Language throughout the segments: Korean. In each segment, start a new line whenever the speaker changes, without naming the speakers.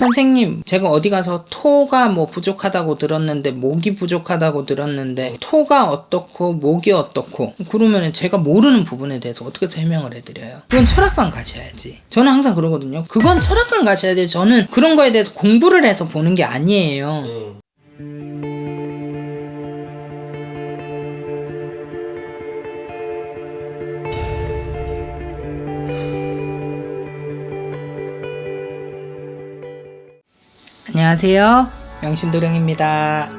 선생님, 제가 어디 가서 토가 뭐 부족하다고 들었는데, 목이 부족하다고 들었는데, 토가 어떻고 목이 어떻고, 그러면은 제가 모르는 부분에 대해서 어떻게 설명을 해드려요? 그건 철학관 가셔야지. 저는 항상 그러거든요. 그건 철학관 가셔야지. 저는 그런 거에 대해서 공부를 해서 보는 게 아니에요. 안녕하세요, 명심도령입니다.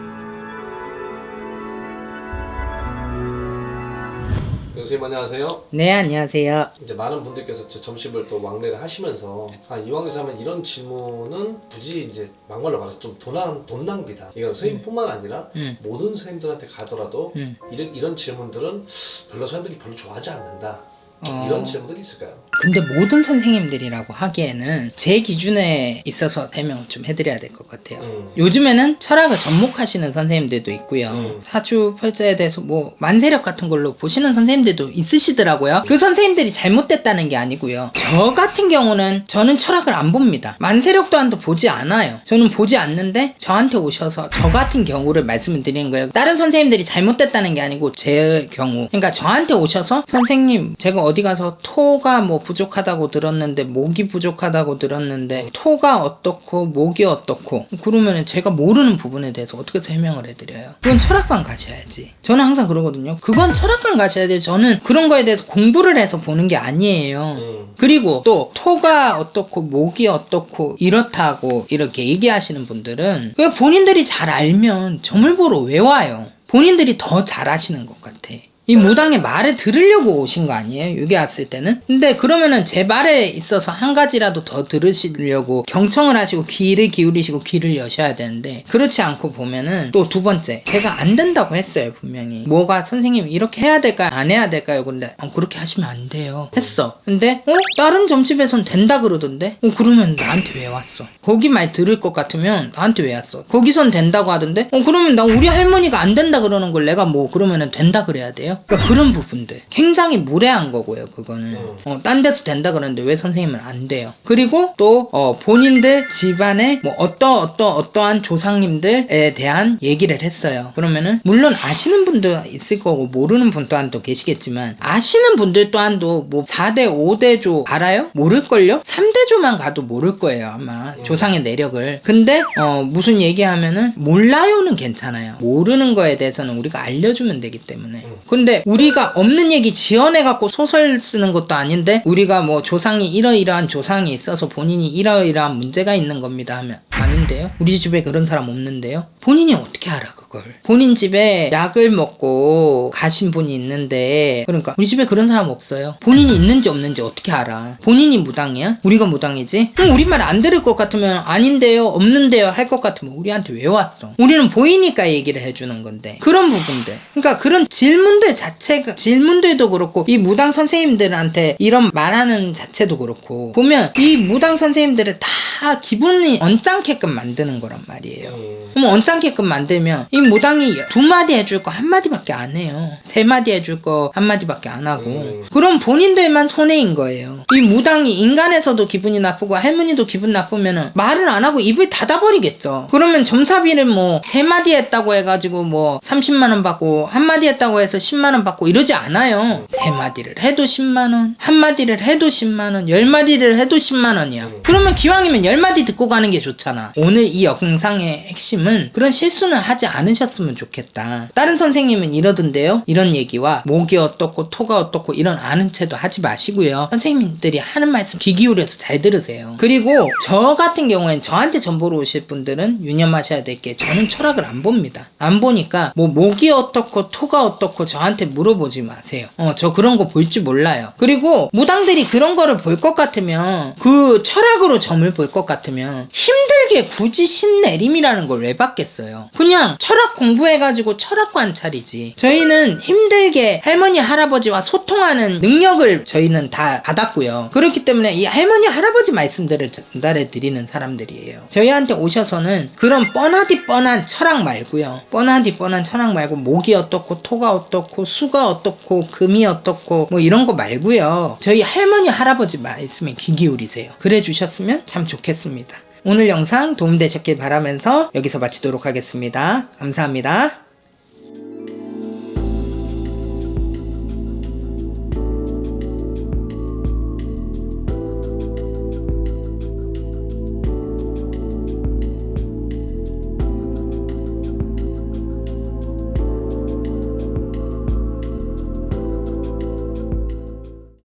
선생님 안녕하세요.
네, 안녕하세요.
이제 많은 분들께서 점심을 또 왕래를 하시면서 이왕에서 하면 이런 질문은 굳이 이제 막말로 말해서 좀 돈 낭비다. 이건 선생님뿐만 아니라 모든 선생님들한테 가더라도 이런 질문들은 별로 선생님들이 별로 좋아하지 않는다. 이런 질문들이 있을까요?
근데 모든 선생님들이라고 하기에는 제 기준에 있어서 설명을 좀 해드려야 될 것 같아요. 요즘에는 철학을 접목하시는 선생님들도 있고요. 사주팔자에 대해서 뭐 만세력 같은 걸로 보시는 선생님들도 있으시더라고요. 그 선생님들이 잘못됐다는 게 아니고요. 저 같은 경우는 저는 철학을 안 봅니다. 만세력 또한도 보지 않아요. 저는 보지 않는데 저한테 오셔서 저 같은 경우를 말씀을 드리는 거예요. 다른 선생님들이 잘못됐다는 게 아니고 제 경우. 그러니까 저한테 오셔서 선생님, 제가 어디 가서 토가 뭐 부족하다고 들었는데, 목이 부족하다고 들었는데, 토가 어떻고 목이 어떻고, 그러면은 제가 모르는 부분에 대해서 어떻게 설명을 해드려요? 그건 철학관 가셔야지. 저는 항상 그러거든요. 그건 철학관 가셔야지. 저는 그런 거에 대해서 공부를 해서 보는 게 아니에요. 그리고 또 토가 어떻고 목이 어떻고 이렇다고 이렇게 얘기하시는 분들은 그냥 본인들이 잘 알면 점을 보러 왜 와요? 본인들이 더 잘 아시는 것 같아. 이 무당의 말을 들으려고 오신 거 아니에요? 여기 왔을 때는? 근데 그러면은 제 말에 있어서 한 가지라도 더 들으시려고 경청을 하시고 귀를 기울이시고 귀를 여셔야 되는데, 그렇지 않고 보면은 또 두 번째, 제가 안 된다고 했어요, 분명히. 뭐가 선생님 이렇게 해야 될까요? 안 해야 될까요? 근데 그렇게 하시면 안 돼요 했어. 근데 다른 점집에선 된다 그러던데? 그러면 나한테 왜 왔어? 거기 말 들을 것 같으면 나한테 왜 왔어? 거기선 된다고 하던데? 그러면 나 우리 할머니가 안 된다 그러는 걸 내가 뭐 그러면은 된다 그래야 돼요? 그러니까 그런 부분들 굉장히 무례한 거고요. 그거는 딴 데서 된다 그러는데 왜 선생님은 안 돼요? 그리고 또 본인들 집안에 뭐 어떠한 조상님들에 대한 얘기를 했어요. 그러면은 물론 아시는 분도 있을 거고 모르는 분 또한도 계시겠지만, 아시는 분들 또한도 뭐 4대 5대조 알아요? 모를걸요? 3대조만 가도 모를 거예요, 아마 조상의 내력을. 근데 무슨 얘기하면은 몰라요는 괜찮아요. 모르는 거에 대해서는 우리가 알려주면 되기 때문에. 근데 우리가 없는 얘기 지어내갖고 소설 쓰는 것도 아닌데, 우리가 뭐 조상이 이러이러한 조상이 있어서 본인이 이러이러한 문제가 있는 겁니다 하면 아닌데요? 우리 집에 그런 사람 없는데요? 본인이 어떻게 알아 그걸? 본인 집에 약을 먹고 가신 분이 있는데, 그러니까 우리 집에 그런 사람 없어요. 본인이 있는지 없는지 어떻게 알아? 본인이 무당이야? 우리가 무당이지? 그럼 우리 말 안 들을 것 같으면 아닌데요, 없는데요 할 것 같으면 우리한테 왜 왔어? 우리는 보이니까 얘기를 해주는 건데. 그런 부분들, 그러니까 그런 질문들 자체가, 질문들도 그렇고 이 무당 선생님들한테 이런 말하는 자체도 그렇고 보면 이 무당 선생님들을 다 기분이 언짢게끔 만드는 거란 말이에요. 그럼 언짢게끔 만들면 이 무당이 2마디 해줄 거 1마디밖에 안 해요. 3마디 해줄 거 1마디밖에 안 하고. 그럼 본인들만 손해인 거예요. 이 무당이 인간에서도 기분이 나쁘고 할머니도 기분 나쁘면은 말을 안 하고 입을 닫아버리겠죠. 그러면 점사비를 뭐 3마디 했다고 해가지고 뭐 30만원 받고 1마디 했다고 해서 10만원 받고 이러지 않아요. 3마디를 해도 10만원, 1마디를 해도 10만원, 10마디를 해도 10만원이야. 그러면 기왕이면 10마디 듣고 가는 게 좋잖아. 오늘 이 영상의 핵심은 그런 실수는 하지 않으셨으면 좋겠다. 다른 선생님은 이러던데요, 이런 얘기와 목이 어떻고 토가 어떻고 이런 아는 체도 하지 마시고요. 선생님들이 하는 말씀 귀 기울여서 잘 들으세요. 그리고 저 같은 경우엔 저한테 전보러 오실 분들은 유념하셔야 될 게, 저는 철학을 안 봅니다. 안 보니까 뭐 목이 어떻고 토가 어떻고 저한테 물어보지 마세요. 저 그런 거 볼 줄 몰라요. 그리고 무당들이 그런 거를 볼 것 같으면, 그 철학으로 점을 볼 것 같으면 힘들게 굳이 신내림이라는 걸 왜 받겠어요? 그냥 철학 공부해가지고 철학관 차리지. 저희는 힘들게 할머니 할아버지와 소통하는 능력을 저희는 다 받았고요. 그렇기 때문에 이 할머니 할아버지 말씀들을 전달해 드리는 사람들이에요. 저희한테 오셔서는 그런 뻔하디 뻔한 철학 말고요, 뻔하디 뻔한 철학 말고 목이 어떻고 토가 어떻고 수가 어떻고 금이 어떻고 뭐 이런 거 말고요, 저희 할머니 할아버지 말씀에 귀 기울이세요. 그래 주셨으면 참 좋겠습니다. 오늘 영상 도움되셨길 바라면서 여기서 마치도록 하겠습니다. 감사합니다.